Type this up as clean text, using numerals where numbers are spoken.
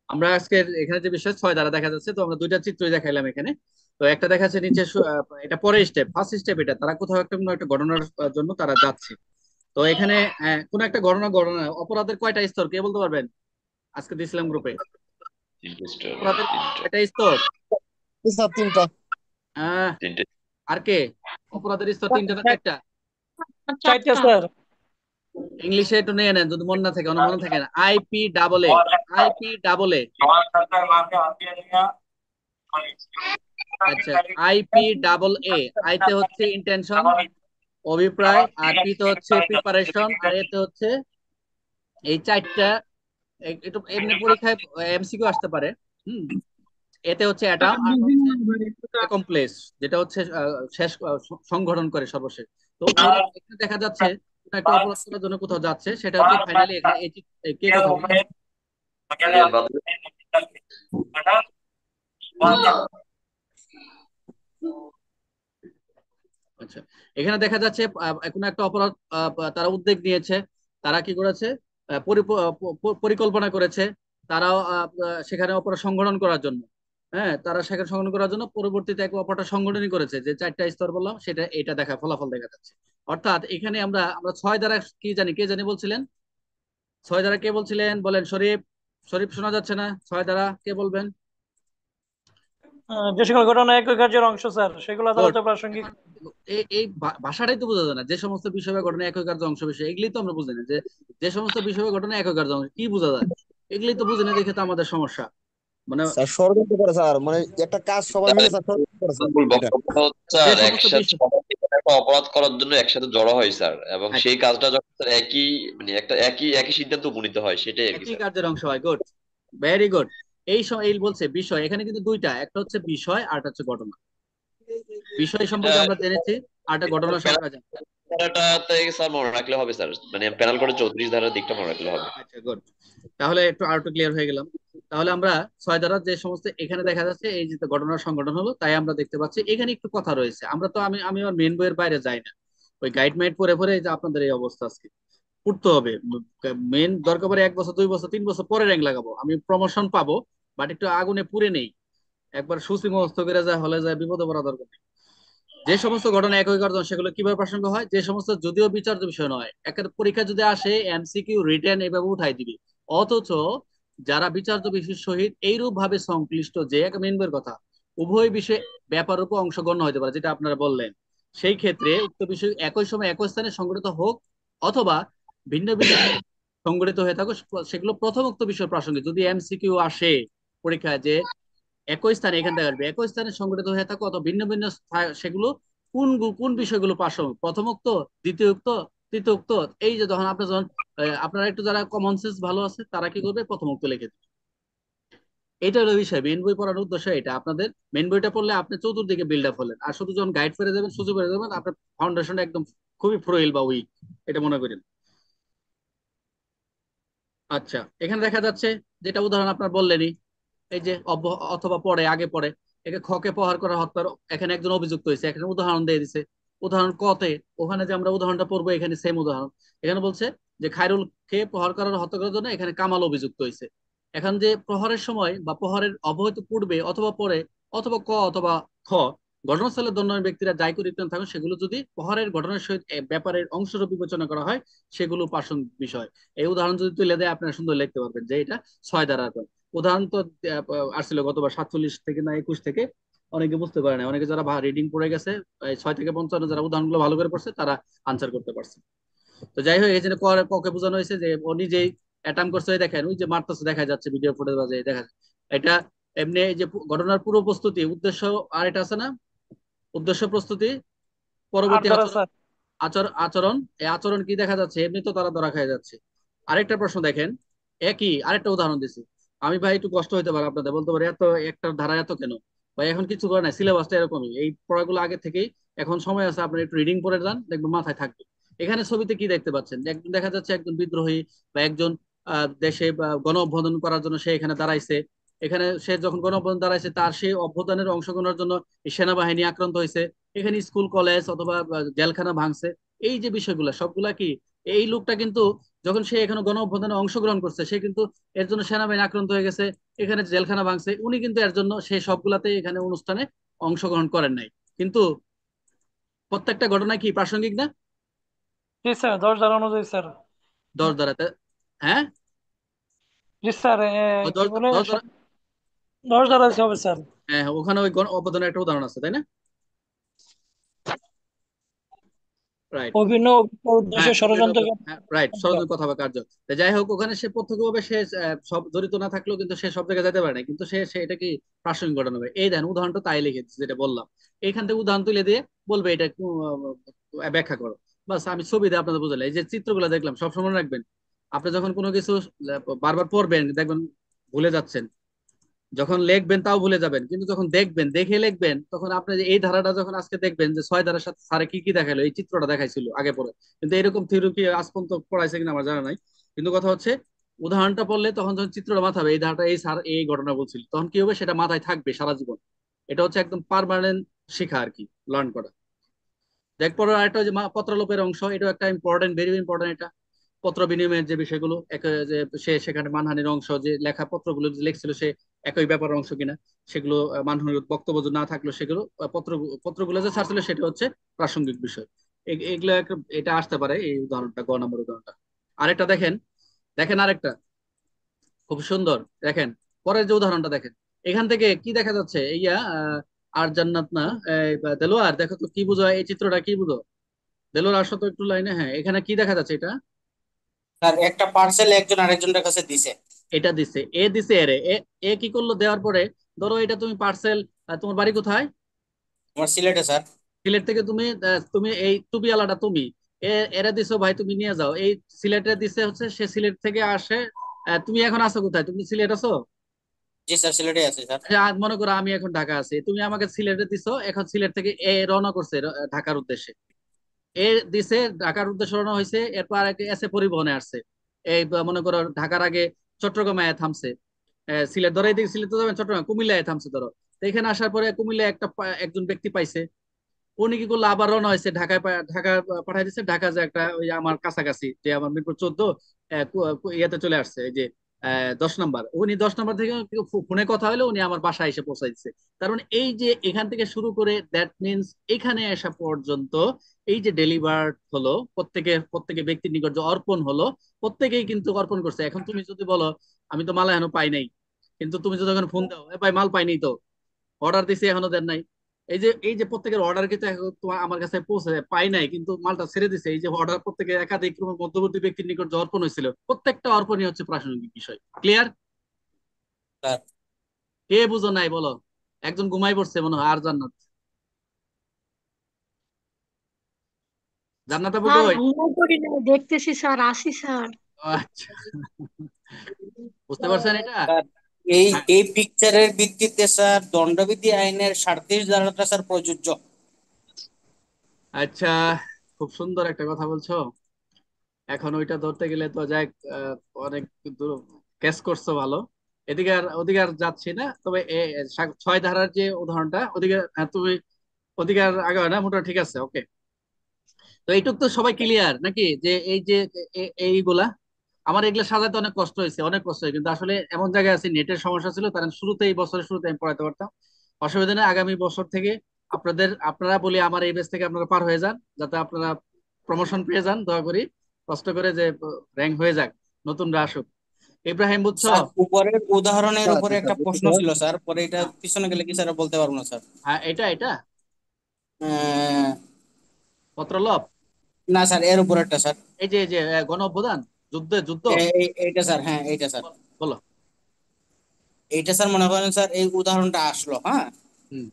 আমরা আজকে এখানে যে বিষয় 6 দ্বারা দেখা যাচ্ছে, তো আমরা দুইটা চিত্রই দেখাইলাম এখানে। তো একটা দেখাচ্ছে নিচে এটা পরের স্টেপ, ফার্স্ট স্টেপ, এটা তারা কোথাও একটা কোনো একটা ঘটনার জন্য তারা যাচ্ছে। তো এখানে কোন একটা ঘটনা অপরাধের কয়টা স্তর কে বলতে পারবেন? আজকে দিয়েছিলাম গ্রুপে। তিনটে স্টার। অপরাধের তিনটা। কয়টা স্তর? স্যার তিনটা। আহ তিনটে। আর কে? অপরাধের স্তর তিনটা না চারটা? চারটা স্যার। ইংলিশে একটু নিয়ে নেন যদি মনে না থাকে, অনেক মনে থাকে না। IP double A, IP double A. আচ্ছা, আইপি ডাবল এ। আইতে হচ্ছে ইন্টেনশন, অভিপ্রায়, আর পি তে হচ্ছে প্রিপারেশন, আর এতে হচ্ছে এই চারটা। একটু এমনি পরীক্ষায় এমসিকিউ আসতে পারে। হুম। এতে হচ্ছে অ্যাটাম, আর হচ্ছে অ্যাকমপ্লেস, যেটা হচ্ছে শেষ সংগঠন করে সর্বশেষ। তো এখানে দেখা যাচ্ছে কোন একটা অপরাধ করার জন্য কোথাও যাচ্ছে, সেটা হচ্ছে ফাইনালি এখানে কে কথা বলে? রিয়াদ বাদল। আচ্ছা, এখানে দেখা যাচ্ছে কোনো একটা অপরাধ তারা উদ্যোগ নিয়েছে, তারা কি করেছে? পরিকল্পনা করেছে। তারাও সেখানে অপরাধ সংগঠন করার জন্য, হ্যাঁ, তারা সেখানে সংগঠন করার জন্য পরবর্তীতে এক অপরাধ সংগঠনই করেছে, যে চারটা স্তর বললাম সেটা, এটা দেখা ফলাফল দেখা যাচ্ছে। অর্থাৎ এখানে আমরা আমরা 6 দ্বারা কি জানি, কে জানি বলছিলেন? 6 দ্বারা কে বলছিলেন বলেন? শরীফ। শরীফ শোনা যাচ্ছে না। 6 দ্বারা কে বলবেন? যে সকল ঘটনা একই কার্যের অংশ স্যার সেগুলো গুড। আদালতে প্রাসঙ্গিক। এখন এই ভাষাটাই তো বোঝা যায় না। যে সমস্ত বিষয় বা ঘটনা একই কার্য অংশ বিষয়, এগুলি তো আমরা বুঝি না। যে যে সমস্ত বিষয় বা ঘটনা একই কার্য অংশ, কি বোঝা যায়? এগুলি তো বুঝি না, দেখে তো আমাদের সমস্যা। মানে স্যার ষড়যন্ত্র করে স্যার, মানে একটা কাজ সবাই মিলে স্যার ষড়যন্ত্র করে স্যার মূল এটা। বক্তব্য হচ্ছে যে স্যার সমস্ত একসাথে বিষয়। সবাই এখানে একটা অপরাধ করার জন্য একসাথে জড়ো হয় স্যার, এবং আচ্ছা, সেই কাজটা যখন স্যার একই মানে একটা একই একই সিদ্ধান্ত উপনীত হয়, সেটাই আর কি একই স্যার। কার্যের অংশ হয়। Good, very good. এই বলছে বিষয়, এখানে কিন্তু দুইটা, একটা হচ্ছে বিষয় আর একটা হচ্ছে ঘটনা। বিষয় এটা সম্পর্কে আমরা জেনেছি, আর একটা ঘটনা প্যানেল সম্পর্কে জানি। ধারাটাতে স্যার মনে রাখলে হবে স্যার, মানে প্যানেল করে 34 ধারার দিকটা মনে রাখলে হবে। আচ্ছা, গুড। তাহলে একটু আর একটু ক্লিয়ার হয়ে গেলাম। তাহলে আমরা 6 দ্বারা যে সমস্ত এখানে দেখা যাচ্ছে, এই যে ঘটনার সংগঠন হলো, তাই আমরা দেখতে পাচ্ছি এখানে একটু কথা রয়েছে। আমরা তো আমি আমার মেন বইয়ের বাইরে যাই না। ওই গাইড মাইড পড়ে পড়ে এই যে আপনাদের এই অবস্থা আজকে। পড়তে হবে। মেন দরকার পড়ে 1 বছর 2 বছর 3 বছর পরে র্যাঙ্ক লাগাবো, আমি প্রমোশন পাবো, বাট একটু আগুনে পুড়ে নেই। একবার সুসি মহস্ত করে যায়, হলে যায়, বিপদে পড়া দরকার নেই। যে সমস্ত ঘটনা একই কার্যক্রম, সেগুলো কিভাবে প্রাসঙ্গ হয়? যে সমস্ত যদিও বিচার্য বিষয় নয়, একটা পরীক্ষা যদি আসে এমসিকিউ রিটেন এভাবে উঠাই দিবি, অথচ যারা বিচার্য বিষয়ের সহিত এইরূপ ভাবে সংশ্লিষ্ট, যে এক মেন বইয়ের কথা, উভয় বিষয়ে ব্যাপার উপর অংশগ্রহণ হতে পারে, যেটা আপনারা বললেন, সেই ক্ষেত্রে উক্ত বিষয় একই সময় একই স্থানে সংগঠিত হোক, অথবা ভিন্ন ভিন্ন স্থানে সংগঠিত হয়ে থাকুক, সেগুলো প্রথম উক্ত বিষয় প্রাসঙ্গিক। যদি এমসিকিউ আসে পরীক্ষায় যে একই স্থানে, এখান থেকে আসবে, একই স্থানে সংগঠিত হয়ে থাকো অথবা ভিন্ন ভিন্ন সেগুলো কোন বিষয়গুলো প্রাসঙ্গিক, প্রথমোক্ত, দ্বিতীয়োক্ত, তৃতীয়োক্ত। এই যে যখন আপনার যখন আপনারা একটু যারা কমন সেন্স ভালো আছে, তারা কি করবে? প্রথমোক্ত লিখে দেবে। এটা হলো বিষয়। মেন বই পড়ার উদ্দেশ্য এটা। আপনাদের মেন বইটা পড়লে আপনি চতুর্দিকে বিল্ড আপ হলেন, আর শুধু যখন গাইড ফেরে যাবেন, সুযোগ ফেরে যাবেন, আপনার ফাউন্ডেশন একদম খুবই ফ্রইল বা উইক, এটা মনে করেন। আচ্ছা, এখানে দেখা যাচ্ছে যেটা উদাহরণ আপনার বললেনই, এই যে অথবা পরে, আগে পরে, একে খকে প্রহার করা হত্যার এখানে একজন অভিযুক্ত হয়েছে, এখানে উদাহরণ দিয়ে দিছে। উদাহরণ কতে, ওখানে যে আমরা উদাহরণটা পড়বো, এখানে সেম উদাহরণ। এখানে বলছে যে খায়রুল কে প্রহার করার, হত্যা করার জন্য এখানে কামাল অভিযুক্ত হয়েছে। এখন যে প্রহারের সময় বা প্রহারের অবহিত পূর্বে অথবা পরে, অথবা অথবা খ, ঘটনাস্থলে দণ্ডনীয় ব্যক্তিরা যাই করিতে থাকুন, সেগুলো যদি প্রহারের ঘটনার সহিত ব্যাপারের অংশরূপ বিবেচনা করা হয়, সেগুলো প্রাসঙ্গিক বিষয়। এই উদাহরণ যদি তুলে দেয়, আপনারা সুন্দর লিখতে পারবেন যে এটা 6 দ্বারা। উদাহরণ তো আসছিল গতবার 47 থেকে না 21 থেকে, অনেকে বুঝতে পারে না। অনেকে যারা রিডিং পড়ে গেছে, 6 থেকে 55 যারা উদাহরণগুলো ভালো করে পড়ছে, তারা আনসার করতে পারছে। তো যাই হোক, এই জন্য ককে বোঝানো হয়েছে যে ও নিজেই অ্যাটাম করছে। ওই দেখেন, ওই যে মারতেছে দেখা যাচ্ছে, ভিডিও ফুটেজ বাজে দেখা যাচ্ছে। এটা এমনি এই যে ঘটনার পূর্ব প্রস্তুতি, উদ্দেশ্য, আর এটা আছে না, উদ্দেশ্য প্রস্তুতি, আট পরবর্তী দ্বারা আচরণ, স্যার। আচরণ। এই আচরণ কি দেখা যাচ্ছে? এমনি তো তারা ধরা খেয়ে যাচ্ছে। আরেকটা প্রশ্ন দেখেন, একই আরেকটা উদাহরণ দিছি। আমি ভাই একটু কষ্ট হতে পারে আপনাদের, বলতে পারে এত একটা ধারা এত কেন ভাই? এখন কিছু করে নাই, সিলেবাসটা এরকমই, এই পড়াগুলো আগে থেকেই। এখন সময় আছে, আপনি একটু রিডিং পড়ে যান, দেখবেন মাথায় থাকবে। এখানে ছবিতে কি দেখতে পাচ্ছেন? একজন দেখা যাচ্ছে, একজন বিদ্রোহী বা একজন দেশে বা গণ অভ্যুত্থান করার জন্য সে এখানে দাঁড়াইছে। এখানে সে যখন গণ অভ্যুত্থান দাঁড়াইছে, তার সেই অভ্যুত্থানের অংশগ্রহণের জন্য এই সেনাবাহিনী আক্রান্ত হয়েছে। এখানে স্কুল কলেজ অথবা জেলখানা ভাঙছে। এই যে বিষয়গুলো সবগুলা কি এই লোকটা কিন্তু যখন সে এখানে গণ অভ্যুত্থানে অংশগ্রহণ করছে, সে কিন্তু এর জন্য সেনাবাহিনী আক্রান্ত হয়ে গেছে, এখানে জেলখানা ভাঙছে, উনি কিন্তু এর জন্য সেই সবগুলাতে এখানে অনুষ্ঠানে অংশগ্রহণ করেন নাই। কিন্তু প্রত্যেকটা ঘটনা কি প্রাসঙ্গিক না? জি স্যার, 10 ধারা অনুযায়ী স্যার। 10 ধারাতে, হ্যাঁ, জি স্যার, ও কি দশ বলে দশ ধারা, 10 ধারা হবে স্যার। হ্যাঁ হ্যাঁ, ওখানে ওই গণ অভ্যুত্থানের একটা উদাহরণ আছে, তাই না? রাইট। অভিনয় হ্যাঁ, উদ্দেশ্যে ষড়যন্ত্র। হ্যাঁ রাইট, ষড়যন্ত্র কথা বা কার্য। তো যাই হোক, ওখানে সে প্রত্যক্ষভাবে সে সব জড়িত না থাকলেও কিন্তু সে সব জায়গায় যেতে পারে না, কিন্তু সে এটা কি প্রাসঙ্গিক ঘটনা হবে। এই দেন উদাহরণটা তাই লিখেছে যেটা বললাম, এইখান থেকে উদাহরণ তুলে দিয়ে বলবে এটা ব্যাখ্যা করো। বাস আমি ছবি দিয়ে আপনাদের বুঝালাম। এই যে চিত্রগুলো দেখলাম সবসময় মনে রাখবেন, আপনি যখন কোনো কিছু বারবার পড়বেন দেখবেন ভুলে যাচ্ছেন, যখন লিখবেন তাও ভুলে যাবেন, কিন্তু যখন দেখবেন দেখে লিখবেন তখন আপনি যে এই ধারাটা যখন আজকে দেখবেন যে 6 ধারার সাথে স্যারে কি কি দেখালো, এই চিত্রটা দেখাইছিল আগে পরে, কিন্তু এরকম থিওরি কি আজ পর্যন্ত পড়াইছে কিনা আমার জানা নাই। কিন্তু কথা হচ্ছে, উদাহরণটা পড়লে তখন যখন চিত্রটা মাথা হবে, এই ধারাটা এই স্যার এই ঘটনা বলছিল, তখন কি হবে সেটা মাথায় থাকবে সারা জীবন। এটা হচ্ছে একদম পার্মানেন্ট শেখা আর কি, লার্ন করা। দেখ পরে আরেকটা ওই যে পত্রলোপের অংশ, এটাও একটা ইম্পর্টেন্ট, ভেরি ইম্পর্টেন্ট এটা। পত্র বিনিময়ের যে বিষয়গুলো, যে সে সেখানে মানহানির অংশ, যে লেখা পত্রগুলো যে লিখছিল সে একই ব্যাপার অংশ কিনা, সেগুলো মানহানির বক্তব্য যদি না থাকলো সেগুলো পত্রগুলো যে ছাড়ছিল সেটা হচ্ছে প্রাসঙ্গিক বিষয়। এগুলো এটা আসতে পারে, এই উদাহরণটা, গ নম্বর উদাহরণটা। আরেকটা দেখেন, দেখেন আরেকটা খুব সুন্দর, দেখেন পরের যে উদাহরণটা দেখেন, এখান থেকে কি দেখা যাচ্ছে, আর জান্নাত না, দেলোয়ার দেখো তো কি বুঝো, এই চিত্রটা কি বুঝো? দেলোয়ার আসো তো একটু লাইনে। হ্যাঁ, এখানে কি দেখা যাচ্ছে এটা? স্যার একটা পার্সেল একজন আরেকজনের কাছে দিছে। এটা দিছে, এ দিছে এরে, এ কি করলো দেওয়ার পরে, ধরো এটা তুমি পার্সেল, তোমার বাড়ি কোথায়? আমার সিলেটে স্যার। সিলেট থেকে তুমি তুমি এই টুপিওয়ালাটা তুমি, এরা দিছো ভাই তুমি নিয়ে যাও, এই সিলেটে দিছে হচ্ছে, সে সিলেট থেকে আসে। তুমি এখন আছো কোথায়? তুমি সিলেট আছো? জি স্যার, সিলেটে আছে স্যার। আচ্ছা, আজ মনে করো আমি এখন ঢাকা আছি, তুমি আমাকে সিলেটে দিছো, এখন সিলেট থেকে এ রওনা করছে ঢাকার উদ্দেশ্যে। এ দিছে ঢাকার উদ্দেশ্যে রওনা হয়েছে, এরপর এসে পরিবহনে আসছে। এই মনে করো ঢাকার আগে চট্টগ্রামে থামছে। সিলেট ধরো, এদিকে সিলেট তো যাবেন, চট্টগ্রাম কুমিল্লায় থামছে ধরো। তো এখানে আসার পরে কুমিল্লায় একজন ব্যক্তি পাইছে, উনি কি করলো আবার রওনা হয়েছে ঢাকায়, ঢাকা পাঠাই দিচ্ছে। ঢাকা যে একটা ওই আমার কাছাকাছি, যে আমার মিরপুর 14 ইয়েতে চলে আসছে, এই যে 10 নম্বর, উনি 10 নম্বর থেকে ফোনে কথা হলো, উনি আমার বাসায় এসে পৌঁছাই দিচ্ছে। কারণ এই যে এখান থেকে শুরু করে দ্যাট মিনস এখানে আসা পর্যন্ত, এই যে ডেলিভার্ড হলো, প্রত্যেকে প্রত্যেকে ব্যক্তির নিকট যে অর্পণ হলো, প্রত্যেকেই কিন্তু অর্পণ করছে। এখন তুমি যদি বলো আমি তো মাল এখনো পাই নাই, কিন্তু তুমি যদি এখন ফোন দাও, ভাই মাল পাইনি তো, অর্ডার দিছি এখনো দেন নাই, এই যে প্রত্যেকের অর্ডার কিন্তু তোমার আমার কাছে পৌঁছে পাই নাই, কিন্তু মালটা ছেড়ে দিছে, এই যে অর্ডার প্রত্যেকে একাধিক মধ্যবর্তী ব্যক্তির নিকট যে অর্পণ হয়েছিল, প্রত্যেকটা অর্পণই হচ্ছে প্রাসঙ্গিক বিষয়। ক্লিয়ার? স্যার কে বুঝো নাই বলো? একজন ঘুমাই পড়ছে মনে হয়, আর জান্নাত, জান্নাত আপু স্যার কই? ঘুমাই পড়ি না, দেখতেছি স্যার, আসি স্যার। ও আচ্ছা, বুঝতে পারছেন এটা? স্যার, এই হ্যাঁ, এই পিকচারের ভিত্তিতে স্যার দণ্ডবিধি আইনের 37 ধারাটা স্যার প্রযোজ্য। আচ্ছা, খুব সুন্দর একটা কথা বলছো। এখন ওইটা ধরতে গেলে তো যাই, অনেক দূর ক্যাচ করছো, ভালো। এদিকে আর ওদিকে আর যাচ্ছি না, তবে 6 ধারার যে উদাহরণটা, ওদিকে তুমি ওদিকে আর আগে হয় না, মোটামুটি ঠিক আছে, ওকে। তো এইটুক তো সবাই ক্লিয়ার নাকি, যে এই যে এইগুলা, আমার এগুলো সাজাতে অনেক কষ্ট হয়েছে, অনেক কষ্ট হয়েছে, কিন্তু আসলে এমন জায়গায় আছে, নেটের সমস্যা ছিল, কারণ শুরুতে এই বছরের শুরুতে আমি পড়াতে পারতাম। অসুবিধা নেই, আগামী বছর থেকে আপনারা বলি আমার এই বেস থেকে আপনারা পার হয়ে যান, যাতে আপনারা প্রমোশন পেয়ে যান, দয়া করি কষ্ট করে যে র্যাঙ্ক হয়ে যাক, নতুনরা আসুক। ইব্রাহিম বুঝছো? স্যার উপরের উদাহরণের আচ্ছা উপরে স্যার, একটা বুঝছি প্রশ্ন স্যার। ছিল স্যার, পরে এটা হ্যাঁ, পিছনে গেলে কি স্যার বলতে পারবো না স্যার। হ্যাঁ, এটা আহ, পত্রলভ, না স্যার, এর উপর একটা স্যার। এই যে গণ অভ্যুত্থান, যুদ্ধ। এইটা স্যার, হ্যাঁ এইটা স্যার। বলো। এইটা স্যার মনে করেন স্যার এই উদাহরণটা আসলো, হ্যাঁ। হুম,